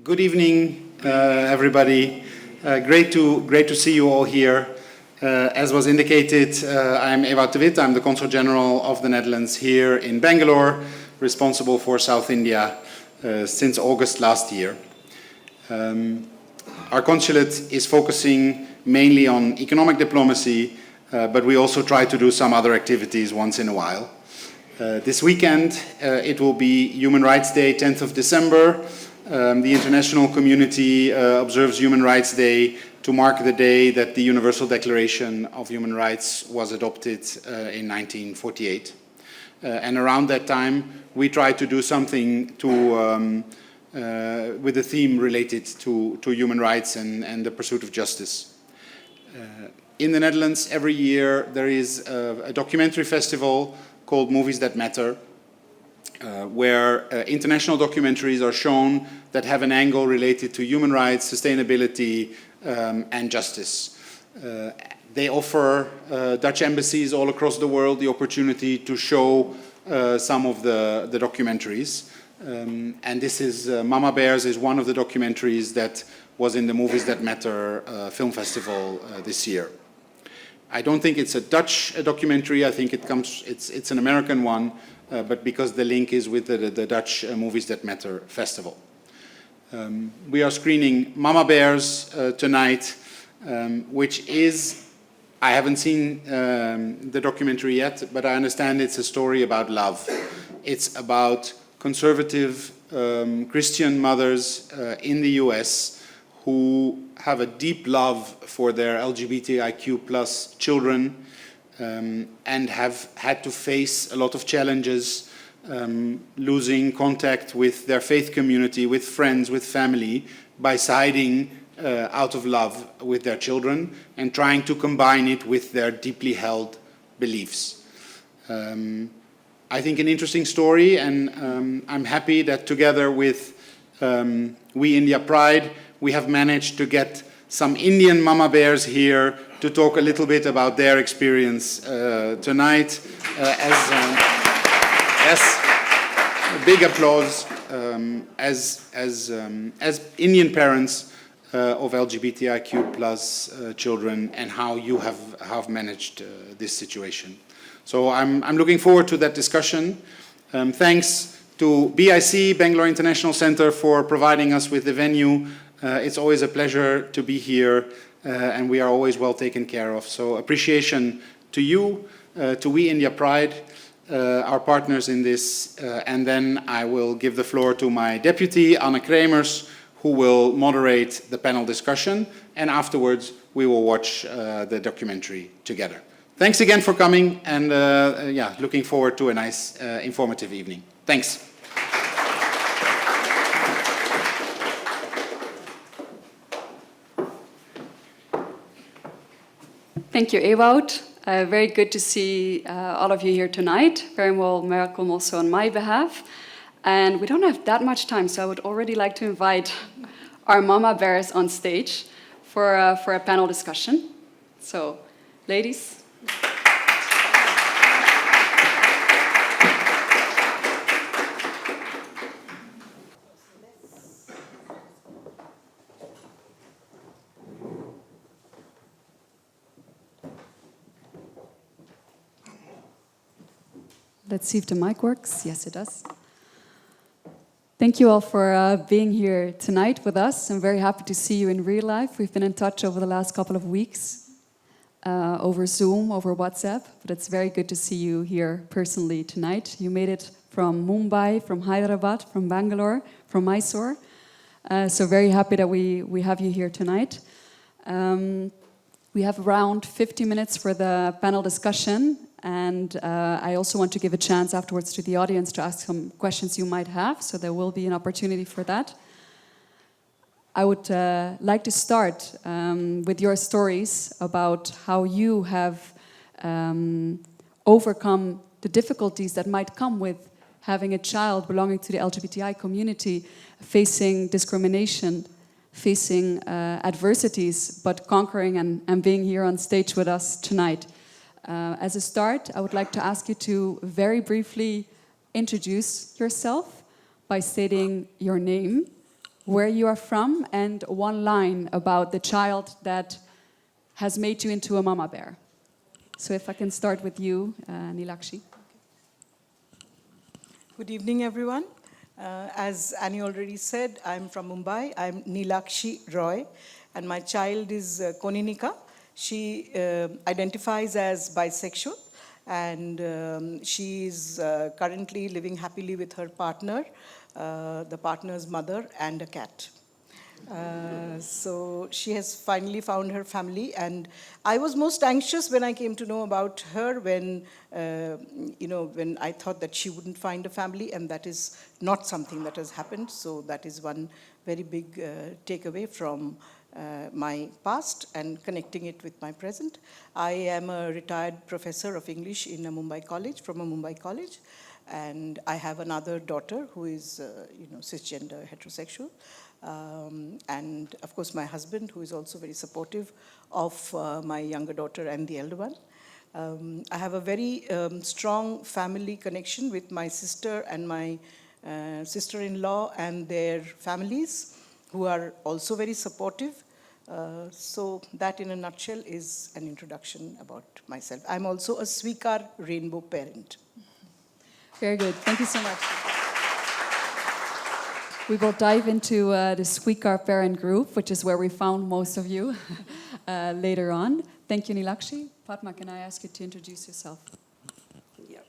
Good evening, everybody. Great to see you all here. As was indicated, I'm Ewout de Wit. I'm the Consul General of the Netherlands here in Bangalore, responsible for South India since August last year. Our consulate is focusing mainly on economic diplomacy, but we also try to do some other activities once in a while. This weekend, it will be Human Rights Day, 10th of December. The international community observes Human Rights Day to mark the day that the Universal Declaration of Human Rights was adopted in 1948. And around that time, we try to do something with a theme related to human rights and the pursuit of justice. In the Netherlands, every year there is a documentary festival called Movies That Matter, where international documentaries are shown that have an angle related to human rights, sustainability, and justice. They offer Dutch embassies all across the world the opportunity to show some of the documentaries. And this is Mama Bears is one of the documentaries that was in the Movies That Matter film festival this year. I don't think it's a Dutch documentary. I think it's an American one, but because the link is with the Dutch Movies That Matter festival. We are screening Mama Bears tonight, which is, I haven't seen the documentary yet, but I understand it's a story about love. It's about conservative Christian mothers in the US who have a deep love for their LGBTIQ plus children and have had to face a lot of challenges, losing contact with their faith community, with friends, with family, by siding out of love with their children and trying to combine it with their deeply held beliefs. I think an interesting story, and I'm happy that together with We India Pride, we have managed to get some Indian mama bears here to talk a little bit about their experience tonight. Yes, a big applause as Indian parents of LGBTIQ plus children, and how you have managed this situation. So I'm looking forward to that discussion. Thanks to BIC, Bangalore International Center, for providing us with the venue. It's always a pleasure to be here, and we are always well taken care of. So appreciation to you, to We India Pride, our partners in this, and then I will give the floor to my deputy, Anne Kremers, who will moderate the panel discussion, and afterwards we will watch the documentary together. Thanks again for coming, and looking forward to a nice, informative evening. Thanks. Thank you, Ewout. Very good to see all of you here tonight. Very well welcome also on my behalf. And we don't have that much time, so I would already like to invite our Mama Bears on stage for a panel discussion. So, ladies. Let's see if the mic works. Yes, it does. Thank you all for being here tonight with us. I'm very happy to see you in real life. We've been in touch over the last couple of weeks, over Zoom, over WhatsApp, but it's very good to see you here personally tonight. You made it from Mumbai, from Hyderabad, from Bangalore, from Mysore. So very happy that we have you here tonight. We have around 50 minutes for the panel discussion. And I also want to give a chance afterwards to the audience to ask some questions you might have, so there will be an opportunity for that. I would like to start with your stories about how you have overcome the difficulties that might come with having a child belonging to the LGBTI community, facing discrimination, facing adversities, but conquering and being here on stage with us tonight. As a start, I would like to ask you to very briefly introduce yourself by stating your name, where you are from, and one line about the child that has made you into a mama bear. So if I can start with you, Nilakshi. Good evening, everyone. As Annie already said, I'm from Mumbai. I'm Nilakshi Roy, and my child is Koninika. She identifies as bisexual, and she is currently living happily with her partner, the partner's mother, and a cat. So she has finally found her family, and I was most anxious when I came to know about her when when I thought that she wouldn't find a family, and that is not something that has happened. So that is one very big takeaway from my past and connecting it with my present. I am a retired professor of English in a Mumbai college, from a Mumbai college, and I have another daughter who is cisgender, heterosexual. And of course my husband, who is also very supportive of my younger daughter and the elder one. I have a very strong family connection with my sister and my sister-in-law and their families, who are also very supportive. So that in a nutshell is an introduction about myself. I'm also a Swikar rainbow parent. Very good. Thank you so much. We will dive into the Swikar parent group, which is where we found most of you later on. Thank you, Nilakshi. Padma, can I ask you to introduce yourself? Yeah.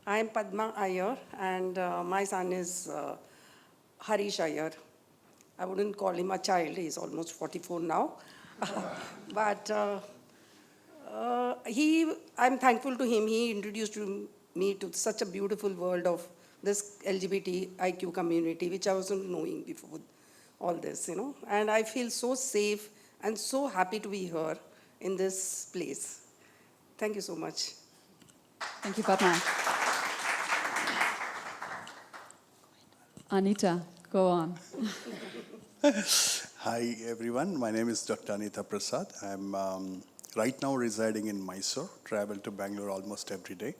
I'm Padma Iyer, and my son is Harish Iyer. I wouldn't call him a child, he's almost 44 now. But I'm thankful to him. He introduced me to such a beautiful world of this LGBTIQ community, which I wasn't knowing before all this, And I feel so safe and so happy to be here in this place. Thank you so much. Thank you, Padma. Anita, go on. Hi, everyone. My name is Dr. Anita Prasad. I'm right now residing in Mysore, travel to Bangalore almost every day.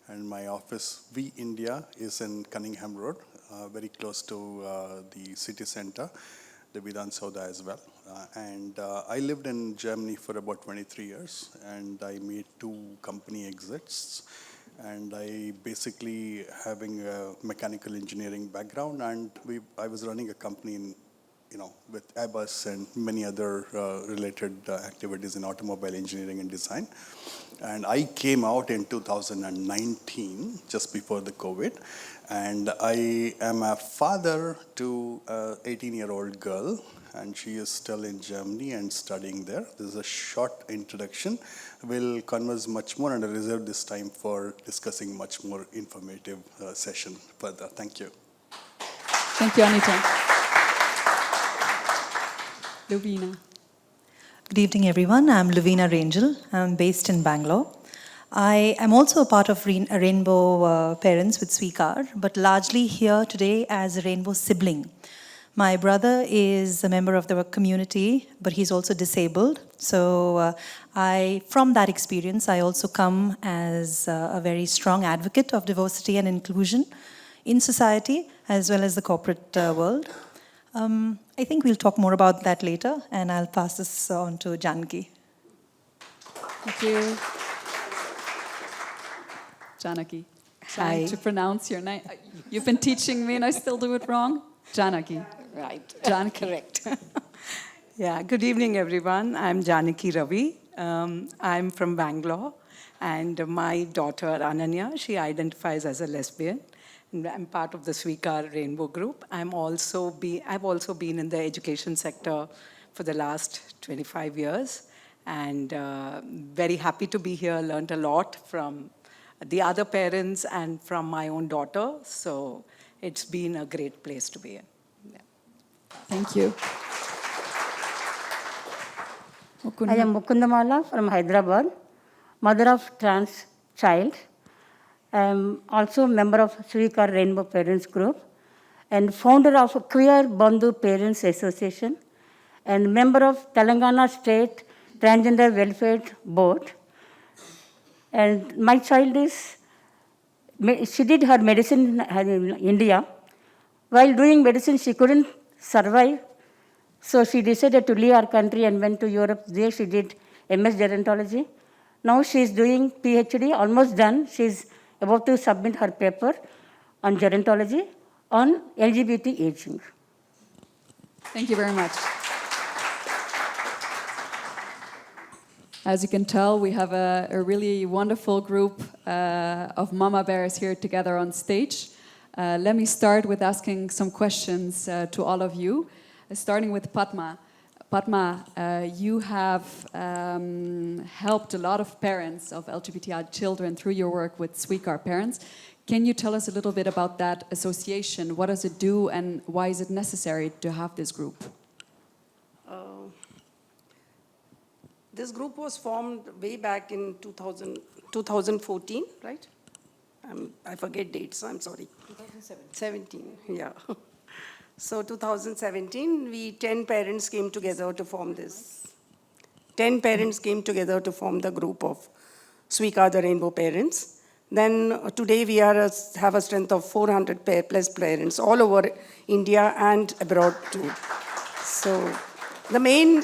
And my office, V India, is in Cunningham Road, very close to the city center, the Vidhan Sauda as well. And I lived in Germany for about 23 years, and I made 2 company exits. And I basically having a mechanical engineering background, and I was running a company in with Airbus and many other related activities in automobile engineering and design. And I came out in 2019, just before the COVID. And I am a father to an 18-year-old girl, and she is still in Germany and studying there. This is a short introduction. We'll converse much more, and I reserve this time for discussing much more informative session further. Thank you. Thank you, Anita. Lovina. Good evening, everyone. I'm Lovina Rangel. I'm based in Bangalore. I am also a part of Rainbow Parents with Swikar, but largely here today as a Rainbow sibling. My brother is a member of the community, but he's also disabled. So from that experience, I also come as a very strong advocate of diversity and inclusion in society, as well as the corporate world. I think we'll talk more about that later, and I'll pass this on to Janaki. Thank you. Janaki. Trying to pronounce your name. You've been teaching me and I still do it wrong. Janaki. Right. Janaki. Correct. Yeah, good evening, everyone. I'm Janaki Ravi. I'm from Bangalore, and my daughter, Ananya, she identifies as a lesbian. I'm part of the Swikar Rainbow Group. I've also been in the education sector for the last 25 years, and very happy to be here. Learned a lot from the other parents and from my own daughter. So it's been a great place to be in. Yeah. Thank you. I am Mukundamala from Hyderabad, mother of trans child. I am also a member of Swikar Rainbow Parents Group and founder of Queer Bandhu Parents Association and member of Telangana State Transgender Welfare Board. And my child she did her medicine in India. While doing medicine, she couldn't survive. So she decided to leave our country and went to Europe. There she did MS gerontology. Now she is doing PhD, almost done. She is about to submit her paper on gerontology on LGBT aging. Thank you very much. As you can tell, we have a really wonderful group of mama bears here together on stage. Let me start with asking some questions to all of you, starting with Padma. Padma, you have helped a lot of parents of LGBTI children through your work with Sweekar Parents. Can you tell us a little bit about that association? What does it do and why is it necessary to have this group? This group was formed way back in 2014, right? I forget dates, I'm sorry. 2017, yeah. So 2017, we 10 parents came together to form this. 10 parents came together to form the group of Sweekar the Rainbow Parents. Then today we have a strength of 400 plus parents all over India and abroad too. So the main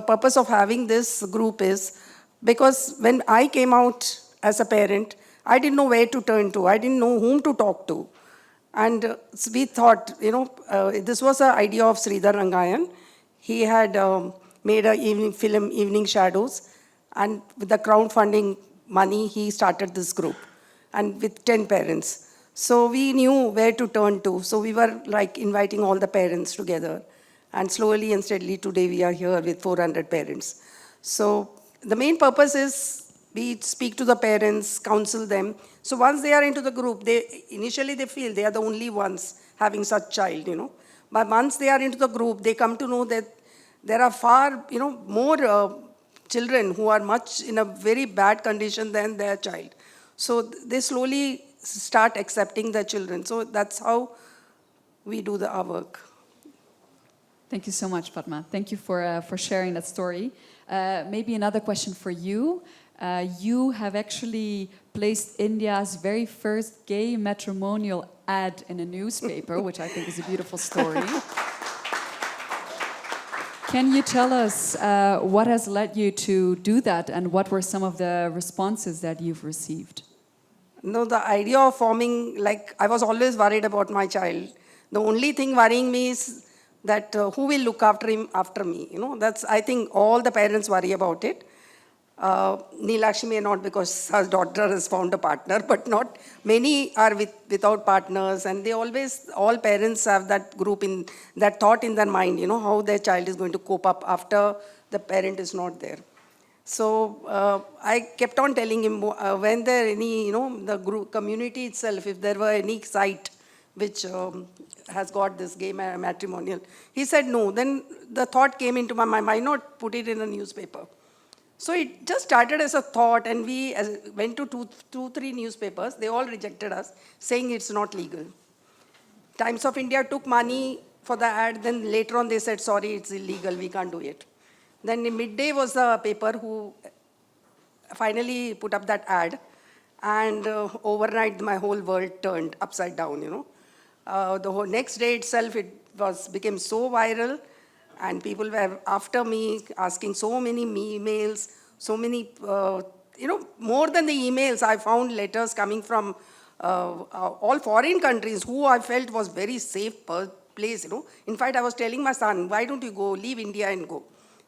purpose of having this group is because when I came out as a parent, I didn't know where to turn to. I didn't know whom to talk to. And we thought, this was an idea of Sridhar Rangayan. He had made an evening film, Evening Shadows, and with the crowdfunding money, he started this group, and with 10 parents. So we knew where to turn to. So we were like inviting all the parents together. And slowly and steadily, today we are here with 400 parents. So the main purpose is we speak to the parents, counsel them. So once they are into the group, initially they feel they are the only ones having such child, But once they are into the group, they come to know that there are far, more children who are much in a very bad condition than their child. So they slowly start accepting their children. So that's how we do our work. Thank you so much, Padma. Thank you for sharing that story. Maybe another question for you. You have actually placed India's very first gay matrimonial ad in a newspaper, which I think is a beautiful story. Can you tell us what has led you to do that and what were some of the responses that you've received? No, the idea of forming, I was always worried about my child. The only thing worrying me is that who will look after him after me. That's, I think, all the parents worry about it. Neelakshmi may not, because her daughter has found a partner, but not many are without partners, and they always, all parents have that group in that thought in their mind, how their child is going to cope up after the parent is not there. So I kept on telling him when there any, the group community itself, if there were any site which has got this gay matrimonial. He said no. Then the thought came into my mind, why not put it in a newspaper? So it just started as a thought, and we went to three newspapers. They all rejected us, saying it's not legal. Times of India took money for the ad, then later on they said, sorry, it's illegal, we can't do it. Then in Midday was the paper who finally put up that ad, and overnight my whole world turned upside down, The whole next day itself, it became so viral, and people were after me asking so many emails, so many, more than the emails, I found letters coming from all foreign countries who I felt was very safe place, In fact, I was telling my son, why don't you go, leave India and go?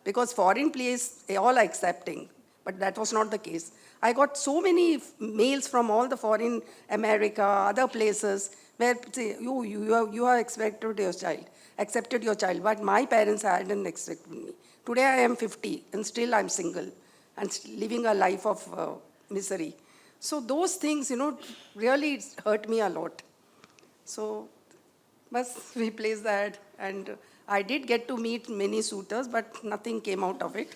Because foreign place, they all are accepting, but that was not the case. I got so many mails from all the foreign America, other places, where say, you have accepted your child, but my parents hadn't accepted me. Today I am 50 and still I'm single and living a life of misery. So those things, really hurt me a lot. So, we placed that, and I did get to meet many suitors, but nothing came out of it.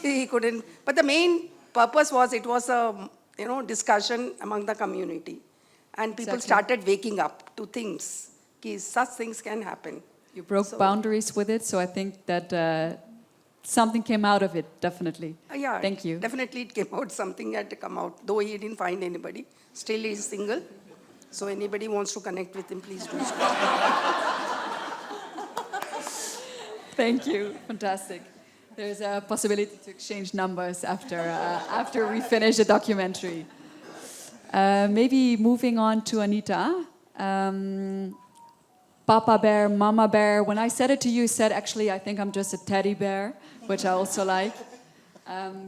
He couldn't. But the main purpose was, it was a discussion among the community. And people started waking up to things. Such things can happen. You broke boundaries with it, so I think that something came out of it, definitely. Yeah, thank you. Definitely it came out, something had to come out, though he didn't find anybody. Still he is single. So anybody wants to connect with him, please do so. Thank you. Fantastic. There's a possibility to exchange numbers after we finish the documentary. Maybe moving on to Anita. Papa bear, mama bear. When I said it to you, you said, actually, I think I'm just a teddy bear, which I also like.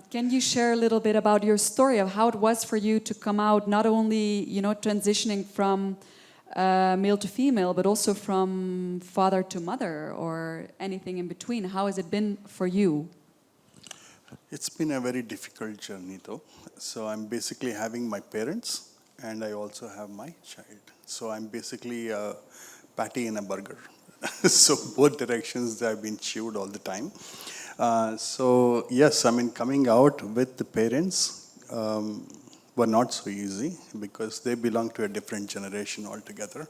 Can you share a little bit about your story of how it was for you to come out, not only, transitioning from male to female, but also from father to mother or anything in between? How has it been for you? It's been a very difficult journey though. So I'm basically having my parents and I also have my child. So I'm basically a patty in a burger. So both directions I've been chewed all the time. So yes, I mean coming out with the parents were not so easy because they belong to a different generation altogether.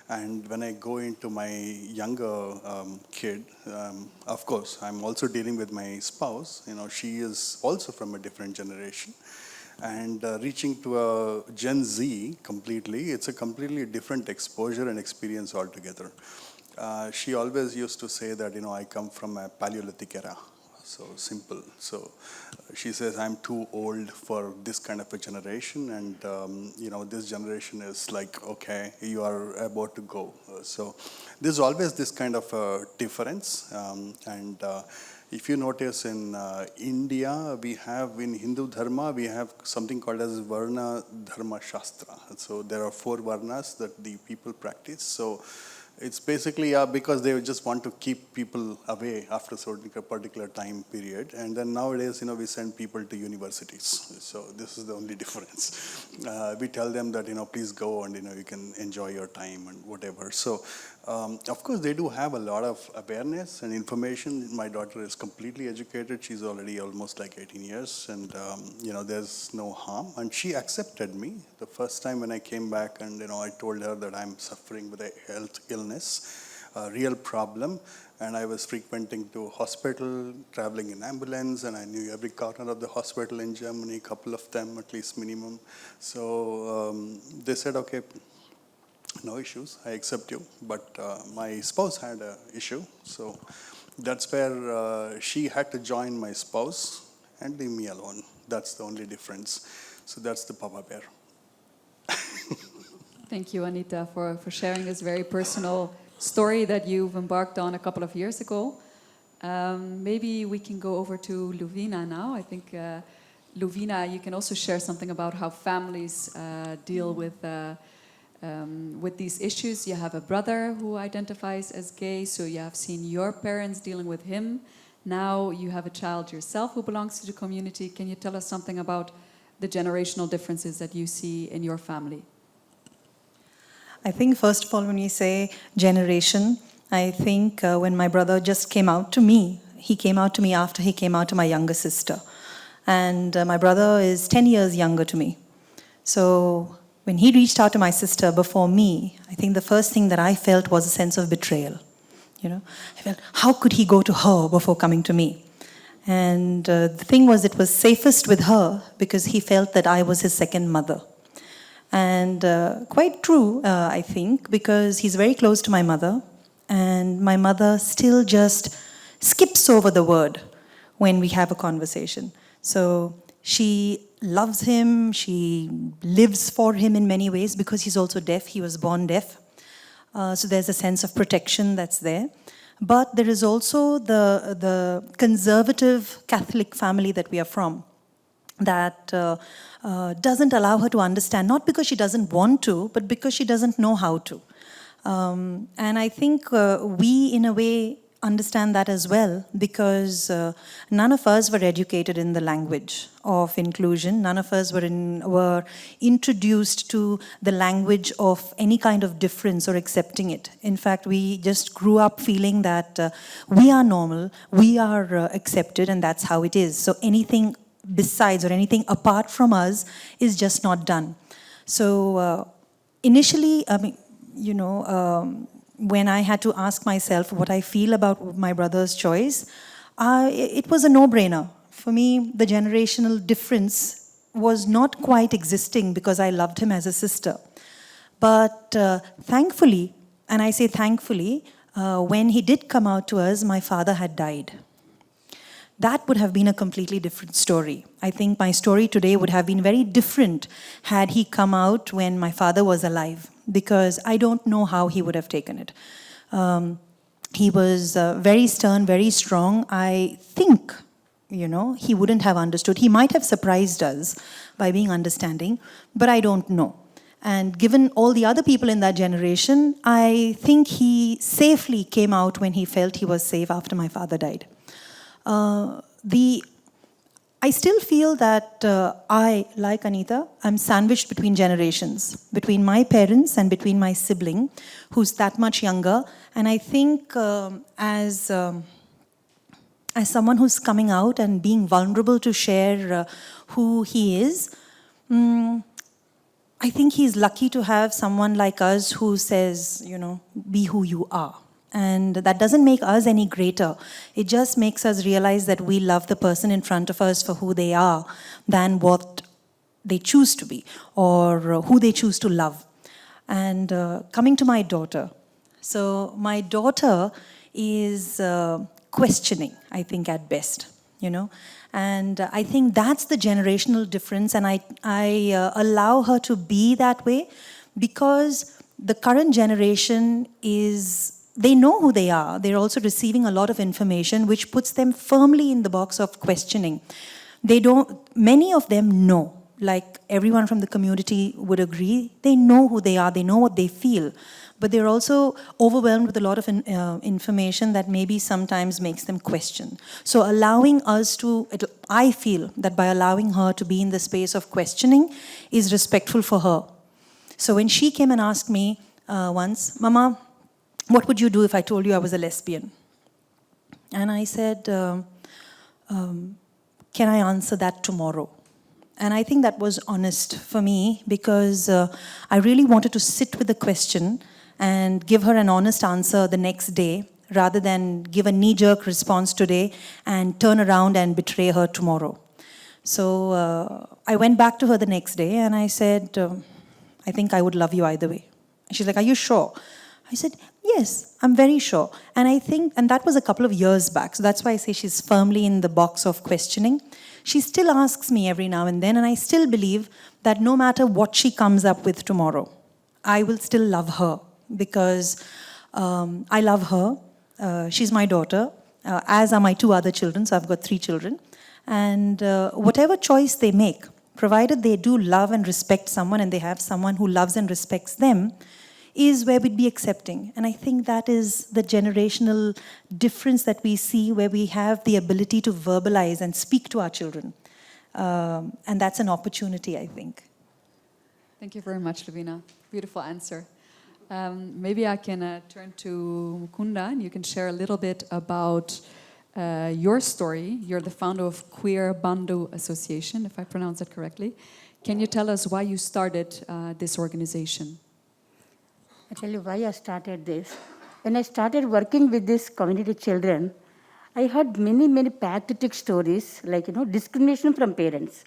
And when I go into my younger kid, of course, I'm also dealing with my spouse. She is also from a different generation. And reaching to a Gen Z completely, it's a completely different exposure and experience altogether. She always used to say that, I come from a Paleolithic era. So simple. So she says, I'm too old for this kind of a generation. And, this generation is like, okay, you are about to go. So there's always this kind of difference. If you notice in India, we have in Hindu Dharma, we have something called as Varna Dharma Shastra. So there are 4 Varnas that the people practice. So it's basically because they just want to keep people away after a particular time period. And then nowadays, we send people to universities. So this is the only difference. We tell them that, please go and, you can enjoy your time and whatever. So, of course, they do have a lot of awareness and information. My daughter is completely educated. She's already almost like 18 years. And, there's no harm. And she accepted me the first time when I came back and, I told her that I'm suffering with a health illness, a real problem. And I was frequenting to hospital, traveling in ambulance, and I knew every corner of the hospital in Germany, a couple of them at least minimum. So they said, okay, no issues, I accept you. But my spouse had an issue. So that's where she had to join my spouse and leave me alone. That's the only difference. So that's the Papa Bear. Thank you, Anita, for sharing this very personal story that you've embarked on a couple of years ago. Maybe we can go over to Luvina now. I think, Luvina, you can also share something about how families deal with these issues. You have a brother who identifies as gay, so you have seen your parents dealing with him. Now you have a child yourself who belongs to the community. Can you tell us something about the generational differences that you see in your family? I think, first of all, when you say generation, I think when my brother just came out to me, he came out to me after he came out to my younger sister. And my brother is 10 years younger to me. So when he reached out to my sister before me, I think the first thing that I felt was a sense of betrayal. I felt, how could he go to her before coming to me? And the thing was, it was safest with her because he felt that I was his second mother. And quite true, I think, because he's very close to my mother, and my mother still just skips over the word when we have a conversation. So she loves him, she lives for him in many ways because he's also deaf, he was born deaf. So there's a sense of protection that's there. But there is also the conservative Catholic family that we are from that doesn't allow her to understand, not because she doesn't want to, but because she doesn't know how to. And I think we, in a way, understand that as well, because none of us were educated in the language of inclusion. None of us were introduced to the language of any kind of difference or accepting it. In fact, we just grew up feeling that we are normal, we are accepted, and that's how it is. So anything besides or anything apart from us is just not done. So initially, when I had to ask myself what I feel about my brother's choice, it was a no-brainer. For me, the generational difference was not quite existing because I loved him as a sister. But thankfully, and I say thankfully, when he did come out to us, my father had died. That would have been a completely different story. I think my story today would have been very different had he come out when my father was alive, because I don't know how he would have taken it. He was very stern, very strong. I think, he wouldn't have understood. He might have surprised us by being understanding, but I don't know. And given all the other people in that generation, I think he safely came out when he felt he was safe after my father died. I still feel that I, like Anita, I'm sandwiched between generations, between my parents and between my sibling, who's that much younger. And I think as someone who's coming out and being vulnerable to share who he is, I think he's lucky to have someone like us who says, be who you are. And that doesn't make us any greater. It just makes us realize that we love the person in front of us for who they are than what they choose to be or who they choose to love. And coming to my daughter. So my daughter is questioning, I think, at best, And I think that's the generational difference. And I allow her to be that way because the current generation they know who they are. They're also receiving a lot of information which puts them firmly in the box of questioning. Many of them know, like everyone from the community would agree, they know who they are, they know what they feel. But they're also overwhelmed with a lot of information that maybe sometimes makes them question. So I feel that by allowing her to be in the space of questioning is respectful for her. So when she came and asked me once, Mama, what would you do if I told you I was a lesbian? And I said, can I answer that tomorrow? And I think that was honest for me because I really wanted to sit with the question and give her an honest answer the next day rather than give a knee-jerk response today and turn around and betray her tomorrow. So I went back to her the next day and I said, I think I would love you either way. And she's like, are you sure? I said, yes, I'm very sure. And that was a couple of years back. So that's why I say she's firmly in the box of questioning. She still asks me every now and then, and I still believe that no matter what she comes up with tomorrow, I will still love her because I love her. She's my daughter, as are my 2 other children. So I've got 3 children. And whatever choice they make, provided they do love and respect someone and they have someone who loves and respects them, is where we'd be accepting. And I think that is the generational difference that we see where we have the ability to verbalize and speak to our children. And that's an opportunity, I think. Thank you very much, Lavina. Beautiful answer. Maybe I can turn to Mukunda and you can share a little bit about your story. You're the founder of Queer Bandhu Association, if I pronounce it correctly. Can you tell us why you started this organization? I tell you why I started this. When I started working with these community children, I heard many, many pathetic stories, like, discrimination from parents.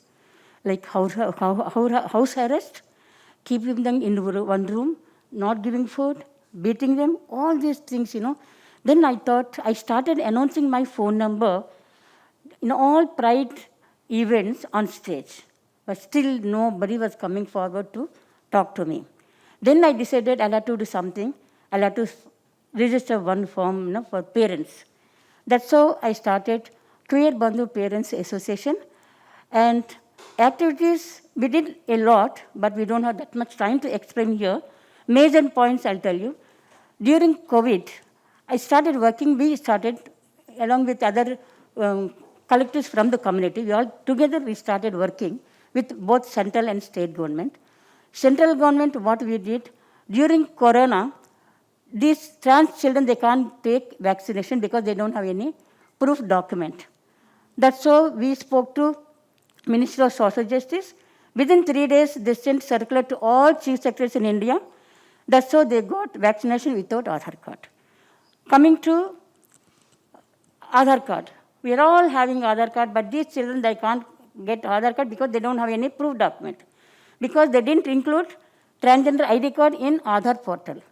Like house arrest, keeping them in one room, not giving food, beating them, all these things, Then I started announcing my phone number in all pride events on stage. But still nobody was coming forward to talk to me. Then I decided I'll have to do something. I'll have to register one form for parents. That's how I started Queer Bandhu Parents Association. And activities, we did a lot, but we don't have that much time to explain here. Major points I'll tell you. During COVID, we started along with other collectives from the community. We started working with both central and state government. Central government, what we did, during Corona, these trans children, they can't take vaccination because they don't have any proof document. That's how we spoke to Ministry of Social Justice. Within 3 days, they sent circular to all chief secretaries in India. That's how they got vaccination without Aadhaar card. Coming to Aadhaar card. We are all having Aadhaar card, but these children, they can't get Aadhaar card because they don't have any proof document. Because they didn't include transgender ID card in Aadhaar portal.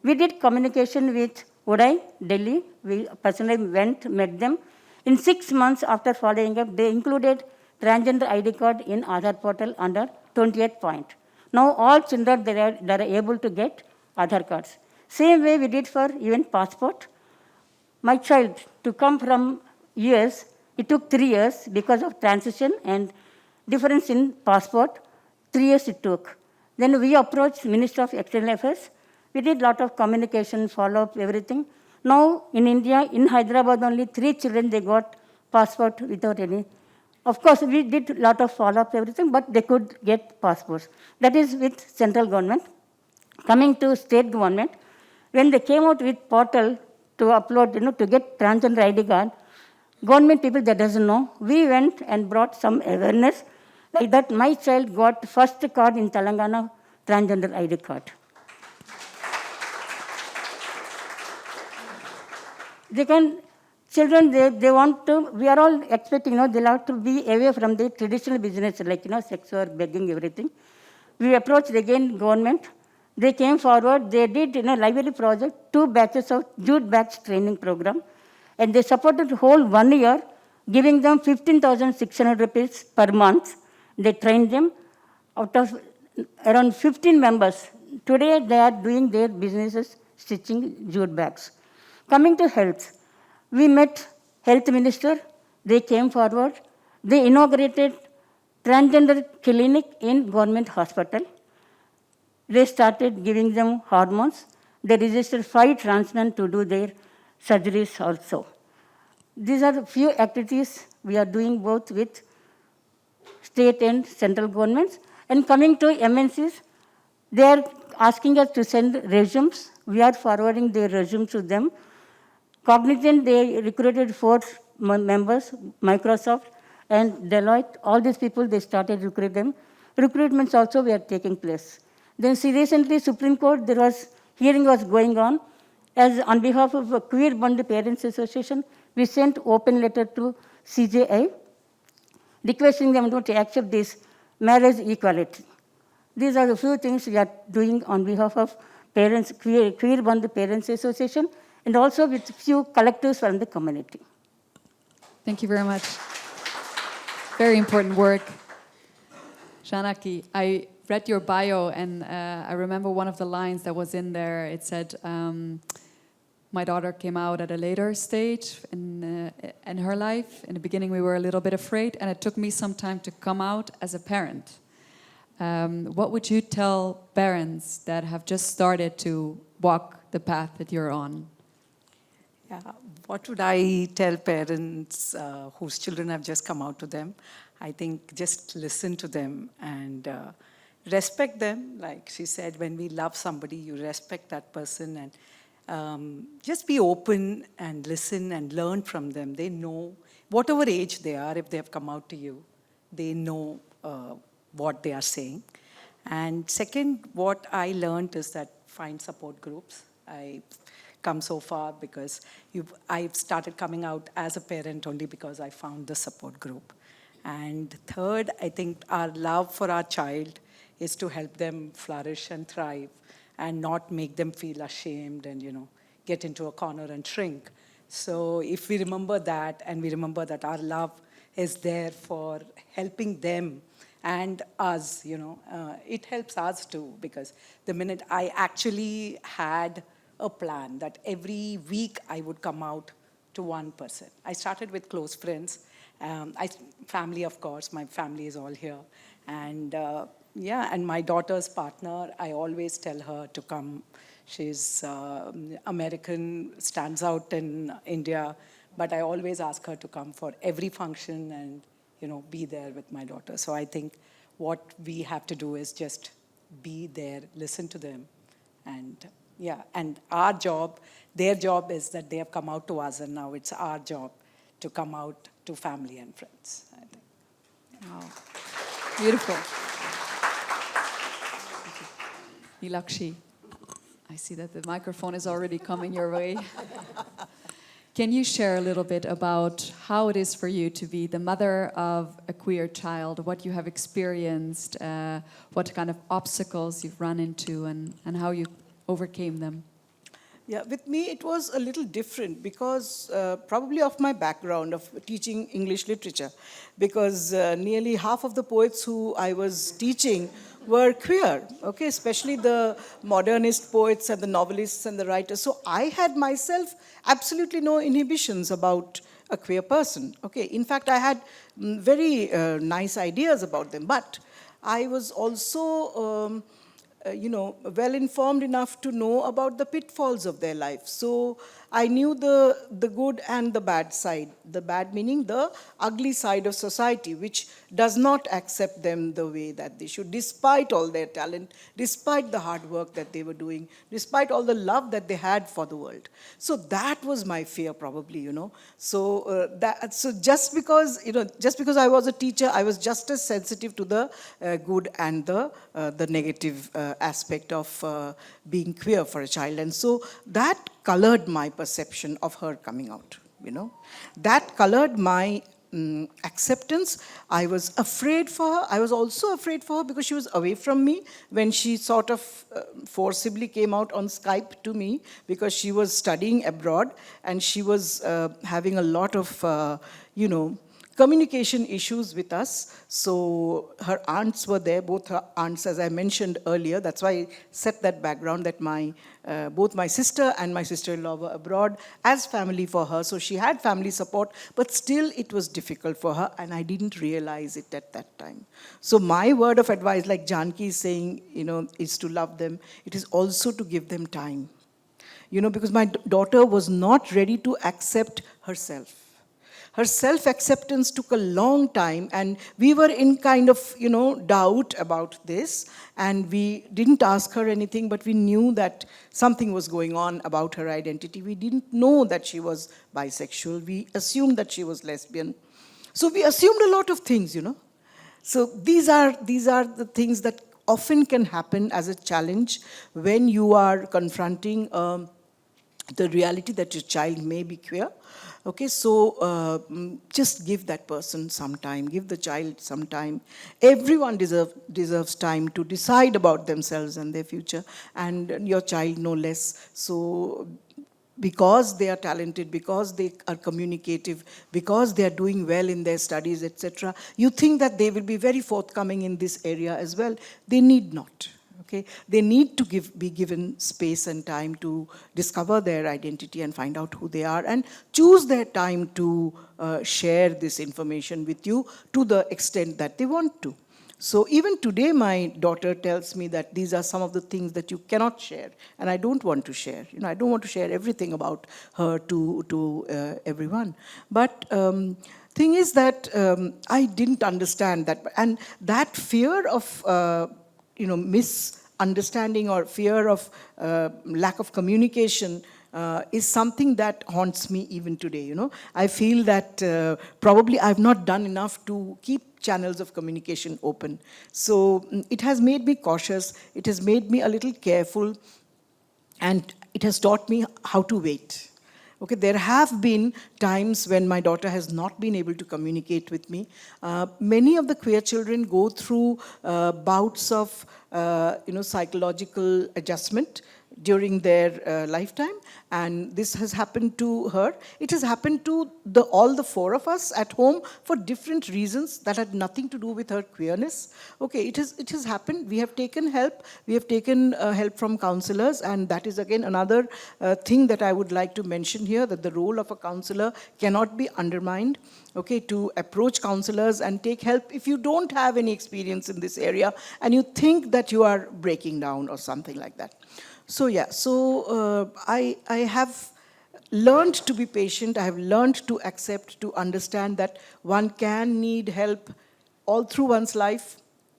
We did communication with Uday, Delhi. We personally went, met them. In 6 months after following up, they included transgender ID card in Aadhaar portal under 28 point. Now all children, they are able to get Aadhaar cards. Same way we did for even passport. My child, to come from US, it took 3 years because of transition and difference in passport. 3 years it took. Then we approached Minister of External Affairs. We did a lot of communication, follow-up, everything. Now in India, in Hyderabad, only 3 children, they got passport without any. Of course, we did a lot of follow-up, everything, but they could get passports. That is with central government. Coming to state government, when they came out with portal to upload, to get transgender ID card, government people that doesn't know, we went and brought some awareness. Like that, my child got first card in Telangana, transgender ID card. They can, children, they want to, we are all expecting, they'll have to be away from the traditional business, like, sex work, begging, everything. We approached again government. They came forward, they did in a library project, 2 batches of jute batch training program. And they supported the whole 1 year, giving them 15,600 rupees per month. They trained them. Out of around 15 members, today they are doing their businesses, stitching jute bags. Coming to health, we met health minister. They came forward. They inaugurated transgender clinic in government hospital. They started giving them hormones. They registered 5 trans men to do their surgeries also. These are a few activities we are doing both with state and central governments. And coming to MNCs, they are asking us to send resumes. We are forwarding their resumes to them. Cognizant, they recruited 4 members, Microsoft and Deloitte. All these people, they started recruiting them. Recruitments also were taking place. Then recently, Supreme Court, hearing was going on. As on behalf of a Queer Bond Parents Association, we sent open letter to CJI, requesting them to accept this marriage equality. These are the few things we are doing on behalf of parents, Queer Bond Parents Association, and also with few collectives from the community. Thank you very much. Very important work. Janaki, I read your bio and I remember one of the lines that was in there. It said, my daughter came out at a later stage in her life. In the beginning, we were a little bit afraid, and it took me some time to come out as a parent. What would you tell parents that have just started to walk the path that you're on? Yeah, what would I tell parents whose children have just come out to them? I think just listen to them and respect them. Like she said, when we love somebody, you respect that person and just be open and listen and learn from them. They know, whatever age they are, if they have come out to you, they know what they are saying. And second, what I learned is that find support groups. I come so far because I've started coming out as a parent only because I found the support group. And third, I think our love for our child is to help them flourish and thrive and not make them feel ashamed and, get into a corner and shrink. So if we remember that and we remember that our love is there for helping them and us, it helps us too, because the minute I actually had a plan that every week I would come out to one person. I started with close friends. Family, of course, my family is all here. And and my daughter's partner, I always tell her to come. She's American, stands out in India, but I always ask her to come for every function and, be there with my daughter. So I think what we have to do is just be there, listen to them. And our job, their job is that they have come out to us, and now it's our job to come out to family and friends, I think. Wow. Beautiful. Nilakshi, I see that the microphone is already coming your way. Can you share a little bit about how it is for you to be the mother of a queer child, what you have experienced, what kind of obstacles you've run into, and how you overcame them? Yeah, with me it was a little different because probably of my background of teaching English literature, because nearly half of the poets who I was teaching were queer, okay, especially the modernist poets and the novelists and the writers. So I had myself absolutely no inhibitions about a queer person, okay. In fact, I had very nice ideas about them, but I was also well informed enough to know about the pitfalls of their life. So I knew the good and the bad side. The bad meaning the ugly side of society, which does not accept them the way that they should, despite all their talent, despite the hard work that they were doing, despite all the love that they had for the world. So that was my fear, probably, So just because I was a teacher, I was just as sensitive to the good and the negative aspect of being queer for a child. And so that colored my perception of her coming out, That colored my acceptance. I was afraid for her. I was also afraid for her because she was away from me when she sort of forcibly came out on Skype to me, because she was studying abroad and she was having a lot of, communication issues with us. So her aunts were there, both her aunts, as I mentioned earlier. That's why I set that background that both my sister and my sister-in-law were abroad as family for her. So she had family support, but still it was difficult for her, and I didn't realize it at that time. So my word of advice, like Janki is saying, is to love them. It is also to give them time. Because my daughter was not ready to accept herself. Her self-acceptance took a long time, and we were in kind of, doubt about this, and we didn't ask her anything, but we knew that something was going on about her identity. We didn't know that she was bisexual. We assumed that she was lesbian. So we assumed a lot of things, So these are the things that often can happen as a challenge when you are confronting the reality that your child may be queer. Okay, so just give that person some time, give the child some time. Everyone deserves time to decide about themselves and their future, and your child no less. So because they are talented, because they are communicative, because they are doing well in their studies, etc., you think that they will be very forthcoming in this area as well. They need not. Okay? They need to be given space and time to discover their identity and find out who they are, and choose their time to share this information with you to the extent that they want to. So even today, my daughter tells me that these are some of the things that you cannot share, and I don't want to share. I don't want to share everything about her to everyone. But thing is that I didn't understand that, and that fear of misunderstanding or fear of lack of communication is something that haunts me even today. I feel that probably I've not done enough to keep channels of communication open. So it has made me cautious, it has made me a little careful, and it has taught me how to wait. Okay, there have been times when my daughter has not been able to communicate with me. Many of the queer children go through bouts of psychological adjustment during their lifetime, and this has happened to her. It has happened to all the four of us at home for different reasons that had nothing to do with her queerness. Okay, it has happened. We have taken help. We have taken help from counselors, and that is again another thing that I would like to mention here, that the role of a counselor cannot be undermined. Okay, to approach counselors and take help if you don't have any experience in this area and you think that you are breaking down or something like that. So yeah, I have learned to be patient. I have learned to accept, to understand that one can need help all through one's life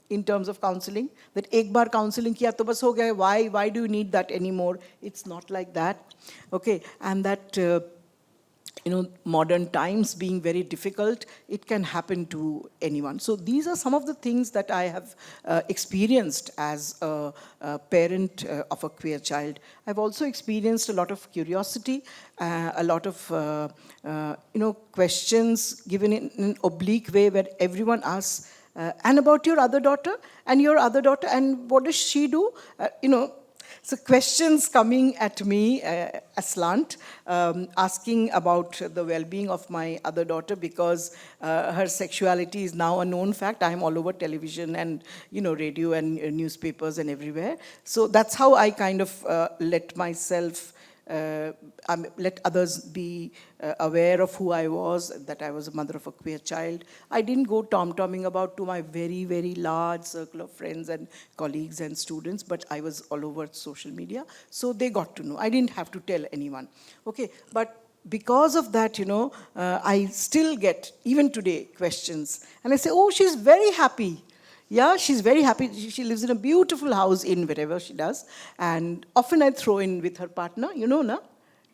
in terms of counseling. That ek baar counseling kiya to bas ho gaya, why do you need that anymore? It's not like that. Okay, and that modern times being very difficult, it can happen to anyone. So these are some of the things that I have experienced as a parent of a queer child. I've also experienced a lot of curiosity, a lot of questions given in an oblique way where everyone asks, and about your other daughter, and what does she do? So questions coming at me aslant, asking about the well-being of my other daughter because her sexuality is now a known fact. I'm all over television and radio and newspapers and everywhere. So that's how I kind of let myself. Let others be aware of who I was, that I was a mother of a queer child. I didn't go tom-tomming about to my very, very large circle of friends and colleagues and students, but I was all over social media, so they got to know. I didn't have to tell anyone. Okay, but because of that, I still get, even today, questions. And I say, oh, she's very happy. Yeah, she's very happy. She lives in a beautiful house in wherever she does. And often I throw in with her partner, na?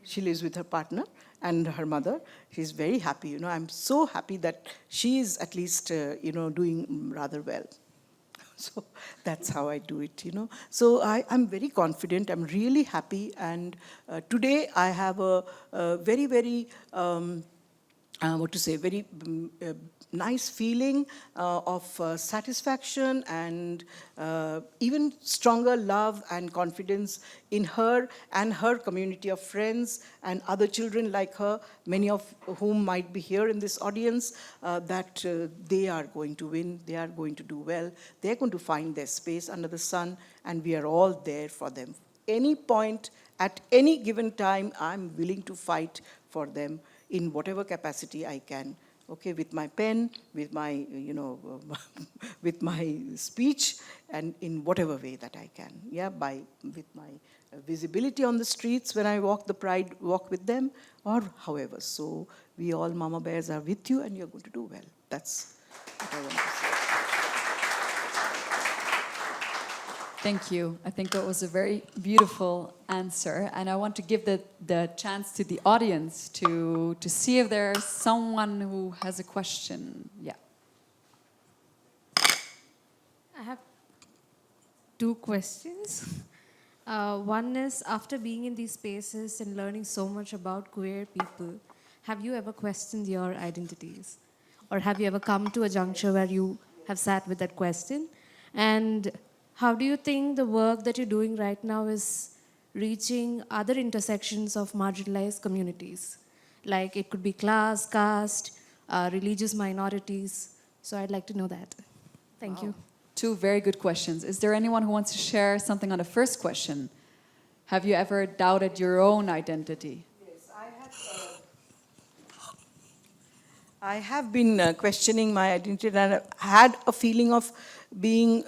She lives with her partner and her mother. She's very happy, I'm so happy that she is at least, doing rather well. So that's how I do it, So I'm very confident. I'm really happy. And today I have a very, very, very nice feeling of satisfaction and even stronger love and confidence in her and her community of friends and other children like her, many of whom might be here in this audience, that they are going to win, they are going to do well, they're going to find their space under the sun, and we are all there for them. Any point, at any given time, I'm willing to fight for them in whatever capacity I can. Okay, with my pen, with my, with my speech, and in whatever way that I can. Yeah, with my visibility on the streets when I walk the Pride Walk with them, or however. So we all Mama Bears are with you, and you're going to do well. That's what I want to say. Thank you. I think that was a very beautiful answer. And I want to give the chance to the audience to see if there's someone who has a question. Yeah. I have two questions. One is, after being in these spaces and learning so much about queer people, have you ever questioned your identities? Or have you ever come to a juncture where you have sat with that question? And how do you think the work that you're doing right now is reaching other intersections of marginalized communities? Like it could be class, caste, religious minorities. So I'd like to know that. Thank you. Two very good questions. Is there anyone who wants to share something on the first question? Have you ever doubted your own identity? Yes, I have been questioning my identity, and I had a feeling of being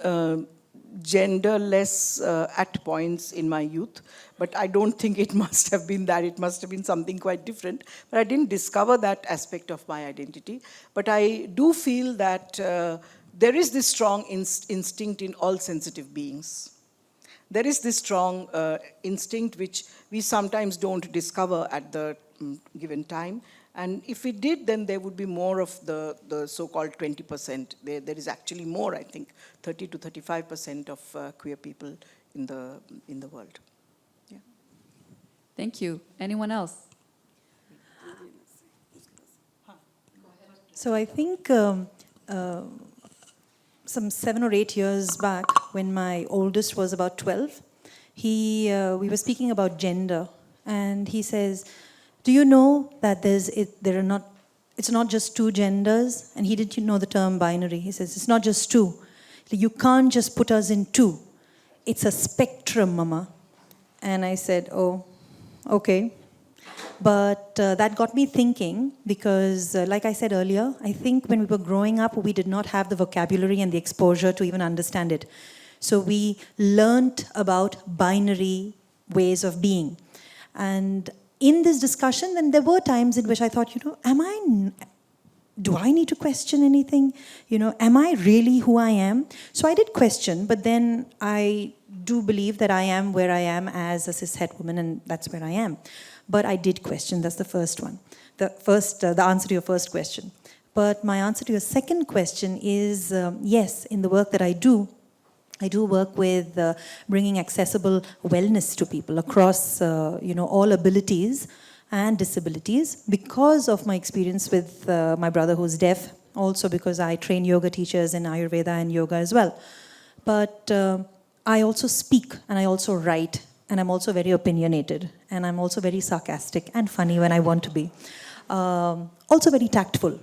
genderless at points in my youth, but I don't think it must have been that. It must have been something quite different. But I didn't discover that aspect of my identity. But I do feel that there is this strong instinct in all sensitive beings. There is this strong instinct which we sometimes don't discover at the given time. And if we did, then there would be more of the so-called 20%. There is actually more, I think, 30 to 35% of queer people in the world. Yeah. Thank you. Anyone else? So I think some 7 or 8 years back, when my oldest was about 12, we were speaking about gender, and he says, do you know that it's not just 2 genders? And he didn't know the term binary. He says, it's not just 2. You can't just put us in 2. It's a spectrum, Mama. And I said, oh, okay. But that got me thinking because, like I said earlier, I think when we were growing up, we did not have the vocabulary and the exposure to even understand it. So we learnt about binary ways of being. And in this discussion, then there were times in which I thought, do I need to question anything? Am I really who I am? So I did question, but then I do believe that I am where I am as a cishet woman, and that's where I am. But I did question, that's the first one. The answer to your first question. But my answer to your second question is, yes, in the work that I do work with bringing accessible wellness to people across, all abilities and disabilities because of my experience with my brother who's deaf, also because I train yoga teachers in Ayurveda and yoga as well. But I also speak and I also write and I'm also very opinionated, and I'm also very sarcastic and funny when I want to be. Also very tactful.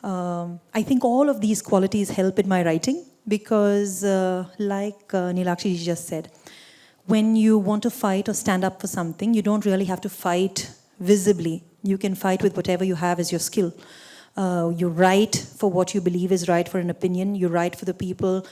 I think all of these qualities help in my writing because, like Nilakshi just said, when you want to fight or stand up for something, you don't really have to fight visibly. You can fight with whatever you have as your skill. You write for what you believe is right for an opinion. You write for the people.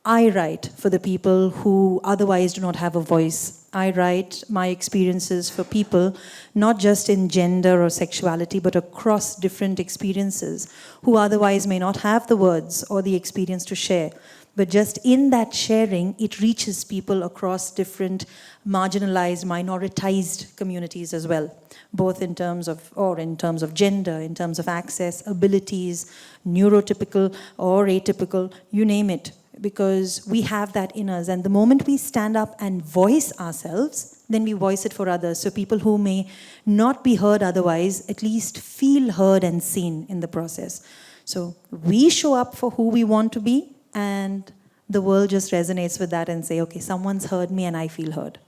I write for the people who otherwise do not have a voice. I write my experiences for people, not just in gender or sexuality, but across different experiences, who otherwise may not have the words or the experience to share. But just in that sharing, it reaches people across different marginalized, minoritized communities as well, both in terms of gender, in terms of access, abilities, neurotypical or atypical, you name it, because we have that in us. And the moment we stand up and voice ourselves, then we voice it for others. So people who may not be heard otherwise, at least feel heard and seen in the process. So we show up for who we want to be, and the world just resonates with that and say, okay, someone's heard me and I feel heard.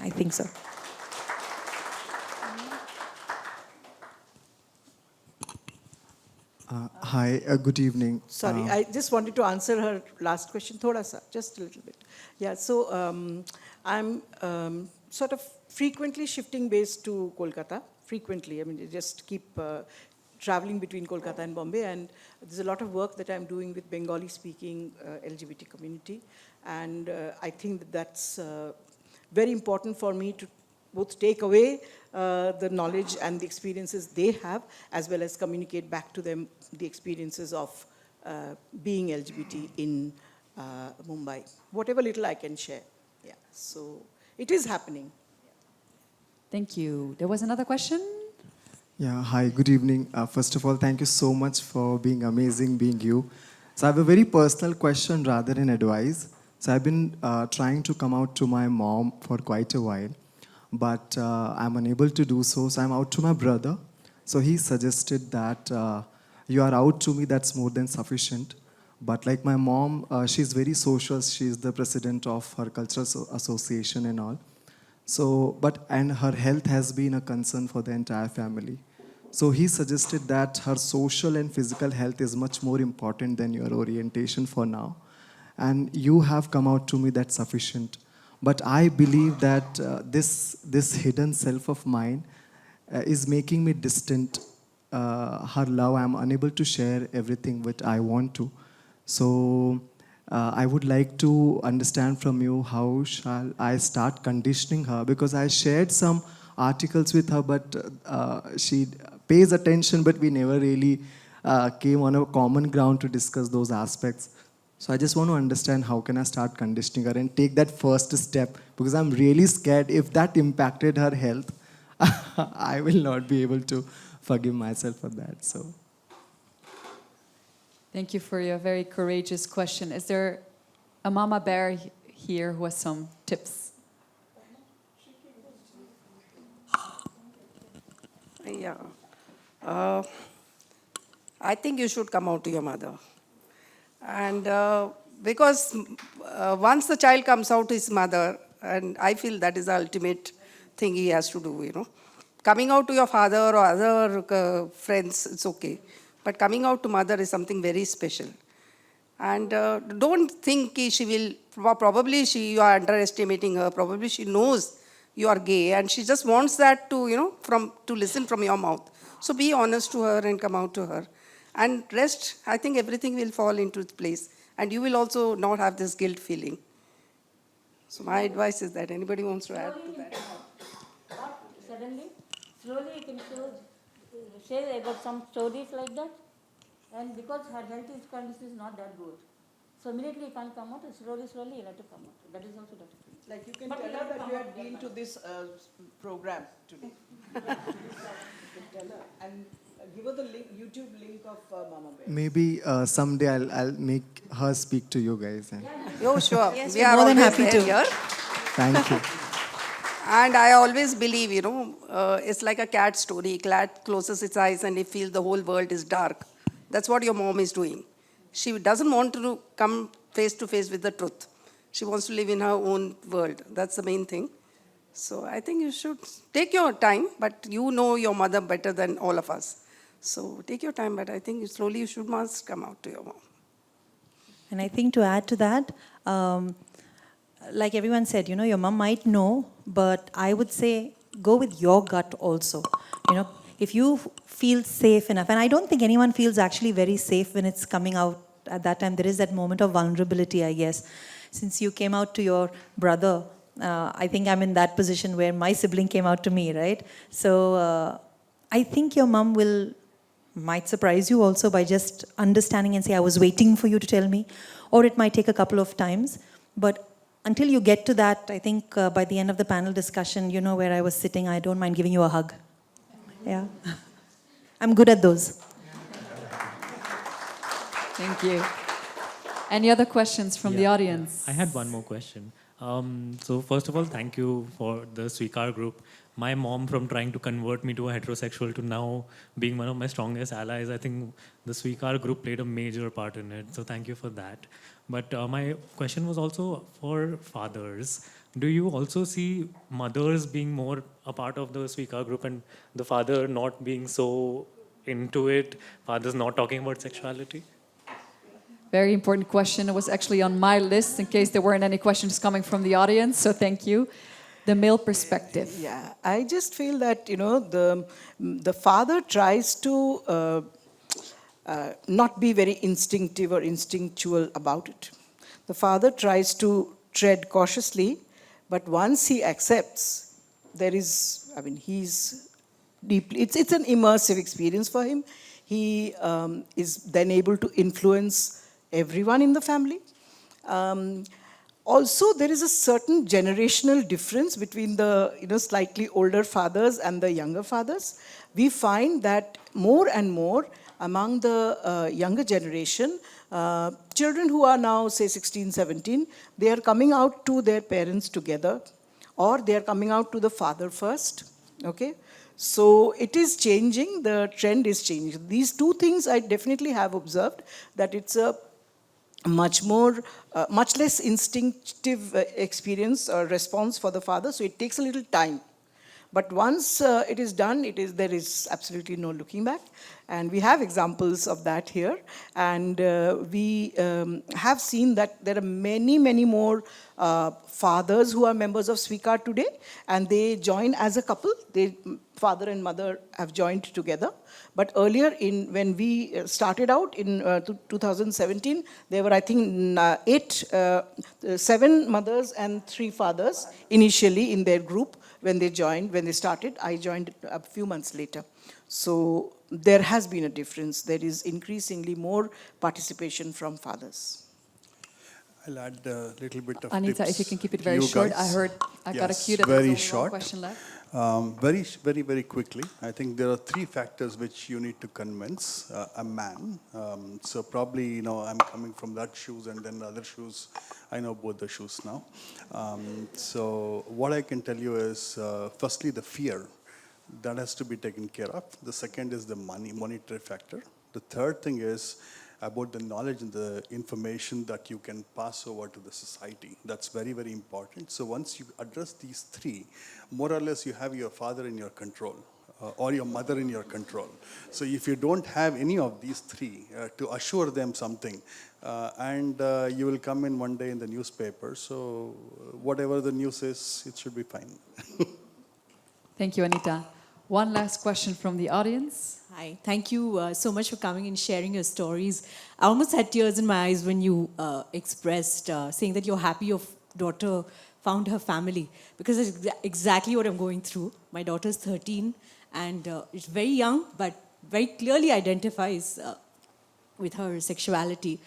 I think so. Hi, good evening. Sorry, I just wanted to answer her last question, thoda sa, just a little bit. Yeah, so I'm sort of frequently shifting base to Kolkata, frequently. I mean, I just keep traveling between Kolkata and Bombay, and there's a lot of work that I'm doing with Bengali-speaking LGBT community, and I think that that's very important for me to both take away the knowledge and the experiences they have, as well as communicate back to them the experiences of being LGBT in Mumbai. Whatever little I can share. Yeah, so it is happening. Thank you. There was another question? Yeah, hi, good evening. First of all, thank you so much for being amazing, being you. So I have a very personal question rather than advice. So I've been trying to come out to my mom for quite a while, but I'm unable to do so. So I'm out to my brother. So he suggested that you are out to me, that's more than sufficient. But like my mom, she's very social. She's the president of her cultural association and all. So, and her health has been a concern for the entire family. So he suggested that her social and physical health is much more important than your orientation for now. And you have come out to me, that's sufficient. But I believe that this hidden self of mine is making me distant. Her love, I'm unable to share everything which I want to. So I would like to understand from you, how shall I start conditioning her? Because I shared some articles with her, but she pays attention, but we never really came on a common ground to discuss those aspects. So I just want to understand how can I start conditioning her and take that first step, because I'm really scared if that impacted her health, I will not be able to forgive myself for that. So. Thank you for your very courageous question. Is there a mama bear here who has some tips? Yeah. I think you should come out to your mother. And because once the child comes out to his mother, and I feel that is the ultimate thing he has to do, you know. Coming out to your father or other friends, it's okay. But coming out to mother is something very special. And don't think she will, probably you are underestimating her, probably she knows you are gay and she just wants that to, you know, to listen from your mouth. So be honest to her and come out to her. And rest, I think everything will fall into its place. And you will also not have this guilt feeling. So my advice is that anybody wants to add to that. Suddenly, slowly you can say about some stories like that. And because her health condition is not that good. So immediately you can't come out, and slowly you have to come out. That is also that. Like you can tell her that you had been to this program today. You can tell her. And give her the YouTube link of Mama Bear. Maybe someday I'll make her speak to you guys. Oh, sure. Yes, we we're are more than always happy there to. here. Thank you. And I always believe, you know, it's like a cat story. Cat closes its eyes and it feels the whole world is dark. That's what your mom is doing. She doesn't want to come face to face with the truth. She wants to live in her own world. That's the main thing. So I think you should take your time, but you know your mother better than all of us. So take your time, but I think slowly you must come out to your mom. And I think to add to that, like everyone said, your mom might know, but I would say go with your gut also. If you feel safe enough, and I don't think anyone feels actually very safe when it's coming out at that time. There is that moment of vulnerability, I guess. Since you came out to your brother, I think I'm in that position where my sibling came out to me, right? So I think your mom might surprise you also by just understanding and say, I was waiting for you to tell me, or it might take a couple of times. But until you get to that, I think by the end of the panel discussion, you know where I was sitting, I don't mind giving you a hug. Yeah. I'm good at those. Thank you. Any other questions from the audience? I had one more question. So first of all, thank you for the Swikar group. My mom, from trying to convert me to a heterosexual to now being one of my strongest allies, I think the Swikar group played a major part in it. So thank you for that. But my question was also for fathers. Do you also see mothers being more a part of the Swikar group and the father not being so into it, fathers not talking about sexuality? Very important question. It was actually on my list in case there weren't any questions coming from the audience, so thank you. The male perspective. Yeah, I just feel that, the father tries to not be very instinctive or instinctual about it. The father tries to tread cautiously, but once he accepts, he's deeply, it's an immersive experience for him. He is then able to influence everyone in the family. Also, there is a certain generational difference between the slightly older fathers and the younger fathers. We find that more and more among the younger generation, children who are now, say, 16, 17, they are coming out to their parents together, or they are coming out to the father first, okay? So it is changing, the trend is changing. These two things I definitely have observed, that it's a much less instinctive experience or response for the father, so it takes a little time. But once it is done, there is absolutely no looking back. And we have examples of that here. And we have seen that there are many, many more fathers who are members of Swikar today, and they join as a couple. Father and mother have joined together. But earlier, when we started out in 2017, there were, I think, 7 mothers and 3 fathers initially in their group when they started. I joined a few months later. So there has been a difference. There is increasingly more participation from fathers. I'll add a little bit of Anita, tips if you can keep it very short. guys. I got a cue that very there's only short. one question left. Very quickly, I think there are 3 factors which you need to convince a man. So probably, I'm coming from that shoes, and then the other shoes, I know both the shoes now. So what I can tell you is, firstly, the fear. That has to be taken care of. The second is the monetary factor. The third thing is about the knowledge and the information that you can pass over to the society. That's very, very important. So once you address these 3, more or less you have your father in your control or your mother in your control. So if you don't have any of these 3 to assure them something, and you will come in one day in the newspaper, so whatever the news is, it should be fine. Thank you, Anita. One last question from the audience. Hi, thank you so much for coming and sharing your stories. I almost had tears in my eyes when you expressed saying that you're happy your daughter found her family, because it's exactly what I'm going through. My daughter's 13 and is very young, but very clearly identifies with her sexuality.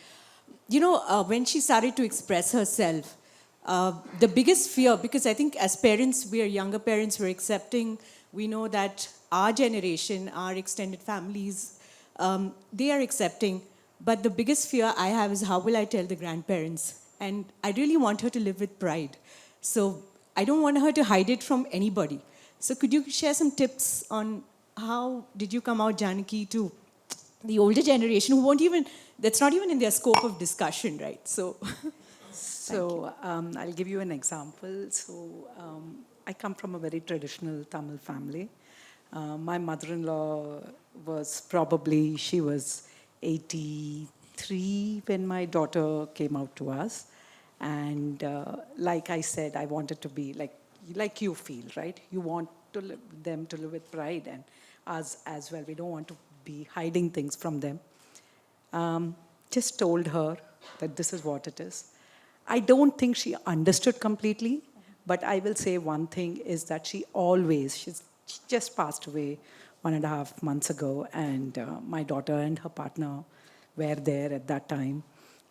When she started to express herself, the biggest fear, because I think as parents, we are younger parents, we're accepting. We know that our generation, our extended families, they are accepting. But the biggest fear I have is, how will I tell the grandparents? And I really want her to live with pride. So I don't want her to hide it from anybody. So could you share some tips on how did you come out, Janaki, to the older generation who that's not even in their scope of discussion, right? So So I'll give you an example. So I come from a very traditional Tamil family. My mother-in-law she was 83 when my daughter came out to us. And like I said, I wanted to be like you feel, right? You want them to live with pride, and us as well. We don't want to be hiding things from them. Just told her that this is what it is. I don't think she understood completely, but I will say one thing is that she just passed away 1.5 months ago, and my daughter and her partner were there at that time,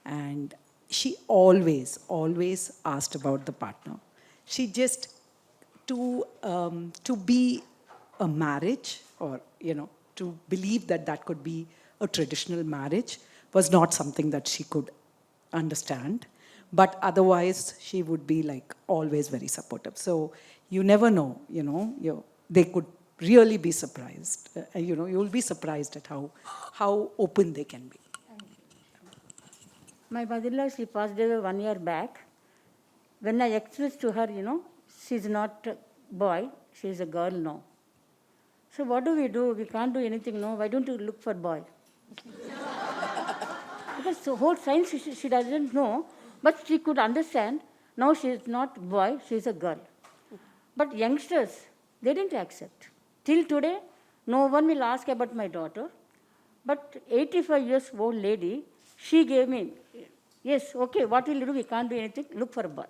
and she always asked about the partner. She just, to be a marriage, or to believe that could be a traditional marriage, was not something that she could understand. But otherwise, she would be always very supportive. So you never know, they could really be surprised. You'll be surprised at how open they can be. My mother-in-law, she passed away 1 year back. When I expressed to her, she's not a boy, she's a girl now. So what do? We can't do anything, no? Why don't you look for boy? Because the whole science she doesn't know, but she could understand. Now she is not boy, she is a girl. But youngsters, they didn't accept. Till today, no one will ask about my daughter. But 85 years old lady, she gave me, yes, okay, what will you do? We can't do anything, look for a boy.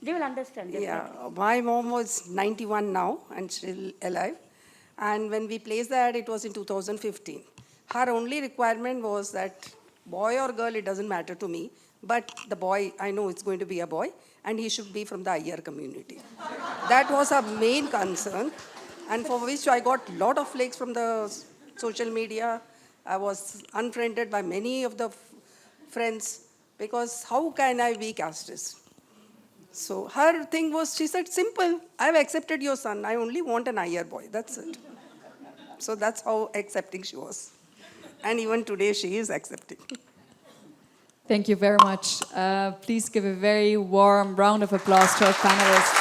They will understand. Yeah, my mom was 91 now and still alive. And when we placed the ad, it was in 2015. Her only requirement was that boy or girl, it doesn't matter to me, but the boy, I know it's going to be a boy, and he should be from the Iyer community. That was her main concern, and for which I got a lot of flakes from the social media. I was unfriended by many of the friends, because how can I be casteist? So her thing was, she said, simple, I've accepted your son, I only want an Iyer boy, that's it. So that's how accepting she was. And even today she is accepting. Thank you very much. Please give a very warm round of applause to our panelists.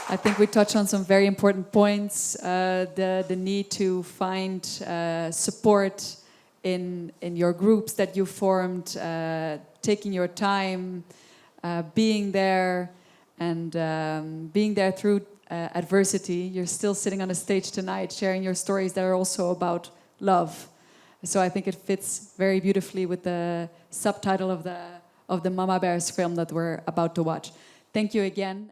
I think we touched on some very important points. The need to find support in your groups that you formed, taking your time, being there, and being there through adversity. You're still sitting on a stage tonight sharing your stories that are also about love. So I think it fits very beautifully with the subtitle of the Mama Bears film that we're about to watch. Thank you again.